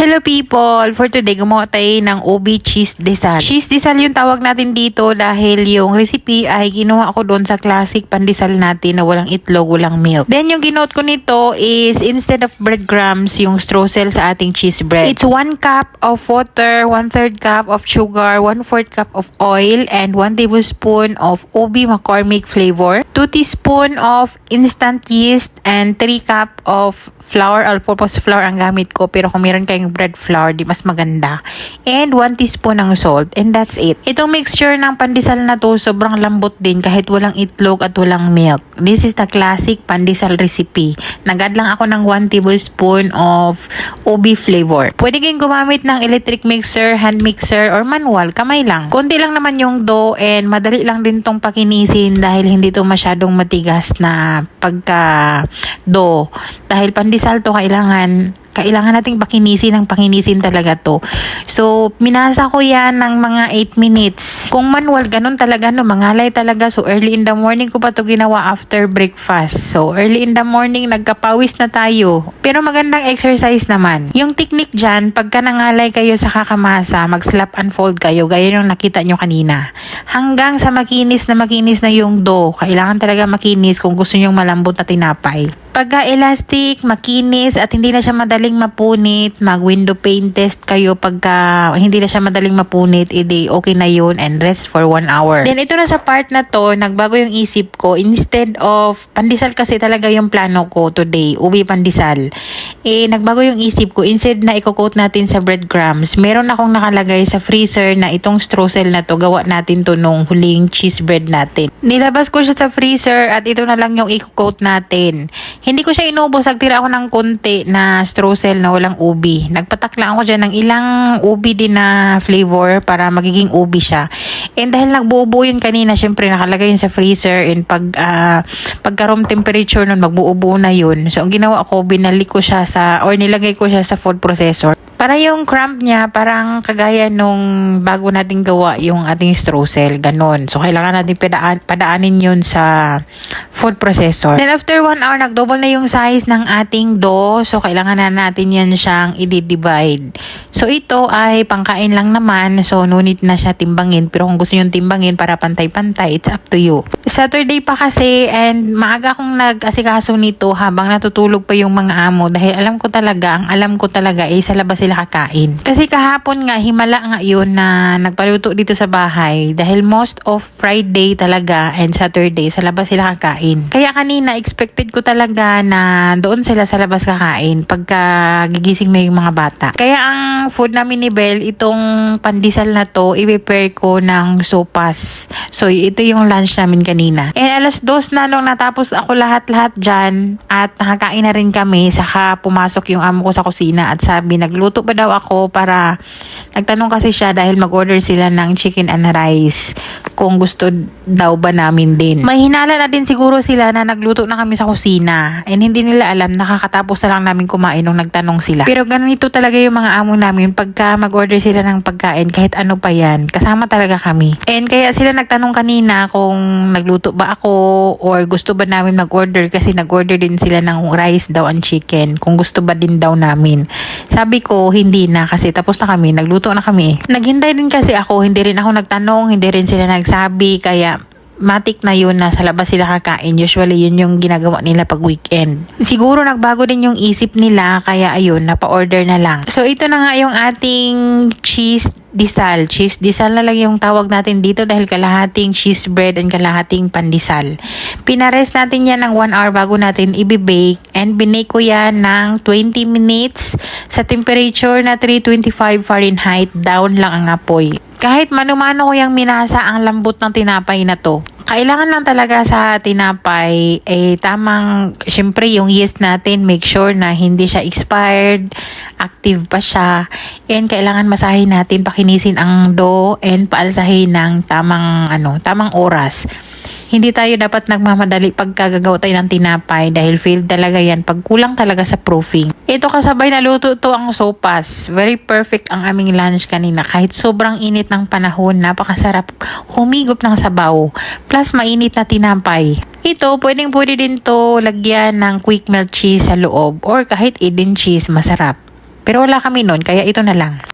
Hello people! For today, gumawa tayo ng OB cheese desal. Cheese desal yung tawag natin dito dahil yung recipe ay ginawa ko doon sa classic pandesal natin na walang itlog, walang milk. Then yung ginote ko nito is instead of breadcrumbs, yung streusel sa ating cheese bread. It's 1 cup of water, 1/3 cup of sugar, 1/4 cup of oil, and 1 tablespoon of OB McCormick flavor, 2 teaspoon of instant yeast, and 3 cup of flour, all-purpose flour ang gamit ko. Pero kung meron kayong bread flour, di mas maganda. And 1 teaspoon ng salt. And that's it. Itong mixture ng pandesal na to, sobrang lambot din kahit walang itlog at walang milk. This is the classic pandesal recipe. Nag-add lang ako ng 1 tablespoon of OB flavor. Pwede kayong gumamit ng electric mixer, hand mixer, or manual. Kamay lang. Konti lang naman yung dough and madali lang din tong pakinisin dahil hindi to masyadong matigas na pagka dough. Dahil pandesal to, kailangan nating pakinisin talaga to. So, minasa ko yan ng mga 8 minutes. Kung manual, ganun talaga, no, mangalay talaga. So, early in the morning ko pa to ginawa after breakfast. So, early in the morning, nagkapawis na tayo. Pero magandang exercise naman. Yung technique dyan, pagka nangalay kayo sa kakamasa, mag-slap and fold kayo, gaya yung nakita nyo kanina. Hanggang sa makinis na yung dough. Kailangan talaga makinis kung gusto nyo malambot na tinapay. Pagka elastic, makinis, at hindi na siya madaling mapunit, mag-window pane test kayo pagka hindi na siya madaling mapunit, edi okay na yun and rest for 1 hour. Then ito na sa part na to, nagbago yung isip ko. Instead of, pandesal kasi talaga yung plano ko today, ubi pandesal. Nagbago yung isip ko, instead na i-coat natin sa breadcrumbs, meron akong nakalagay sa freezer na itong streusel na to, gawa natin to nung huling cheese bread natin. Nilabas ko siya sa freezer at ito na lang yung i-coat natin. Hindi ko siya inubos. Nagtira ako ng konti na streusel na walang ubi. Nagpatak lang ako dyan ng ilang ubi din na flavor para magiging ubi siya. And dahil nagbuubo yun kanina, syempre nakalagay yun sa freezer. And pagka room temperature nun, magbuubo na yun. So ang ginawa ko, binalik ko siya nilagay ko siya sa food processor. Para yung crumb niya, parang kagaya nung bago natin gawa yung ating streusel, ganon. So, kailangan natin padaanin yun sa food processor. Then, after 1 hour, nag-double na yung size ng ating dough. So, kailangan na natin yan siyang i-divide. So, ito ay pangkain lang naman. So, no need na siya timbangin. Pero kung gusto nyo timbangin para pantay-pantay, it's up to you. Saturday pa kasi, and maaga akong nag-asikaso nito habang natutulog pa yung mga amo. Dahil ang alam ko talaga, sa labas sila kakain. Kasi kahapon nga, himala nga yun na nagpaluto dito sa bahay dahil most of Friday talaga and Saturday sa labas sila kakain. Kaya kanina, expected ko talaga na doon sila sa labas kakain pagka gigising na yung mga bata. Kaya ang food namin ni Belle, itong pandesal na to, i-prepare ko ng sopas. So, ito yung lunch namin kanina. And alas 2 na nung natapos ako lahat-lahat dyan at nakakain na rin kami, saka pumasok yung amo ko sa kusina at sabi, nagluto ba daw ako para, nagtanong kasi siya dahil mag-order sila ng chicken and rice kung gusto daw ba namin din. May hinala na din siguro sila na nagluto na kami sa kusina and hindi nila alam, nakakatapos na lang namin kumain nung nagtanong sila. Pero ganito talaga yung mga amo namin, pagka mag-order sila ng pagkain, kahit ano pa yan, kasama talaga kami. And kaya sila nagtanong kanina kung nagluto ba ako or gusto ba namin mag-order kasi nag-order din sila ng rice daw and chicken kung gusto ba din daw namin. Sabi ko, hindi na kasi tapos na kami, nagluto na kami. Naghintay din kasi ako, hindi rin ako nagtanong, hindi rin sila nagsabi, kaya matik na yun na sa labas sila kakain. Usually yun yung ginagawa nila pag weekend. Siguro nagbago din yung isip nila, kaya ayun, napa-order na lang. So ito na nga yung ating cheese desal. Cheese desal na lang yung tawag natin dito dahil kalahating cheese bread and kalahating pandesal. Pinares natin yan ng 1 hour bago natin i-bake and binake ko yan ng 20 minutes sa temperature na 325 Fahrenheit. Down lang ang apoy. Kahit mano-mano ko yung minasa, ang lambot ng tinapay na to. Kailangan lang talaga sa tinapay, tamang, syempre yung yeast natin, make sure na hindi siya expired, active pa siya, and kailangan masahin natin, pakinisin ang dough, and paalsahin ng tamang oras. Hindi tayo dapat nagmamadali pagkagagawa tayo ng tinapay dahil failed talaga yan pag kulang talaga sa proofing. Ito kasabay na luto to ang sopas. Very perfect ang aming lunch kanina. Kahit sobrang init ng panahon, napakasarap humigop ng sabaw. Plus mainit na tinapay. Ito, pwede din to lagyan ng quick melt cheese sa loob or kahit Eden cheese, masarap. Pero wala kami nun, kaya ito na lang.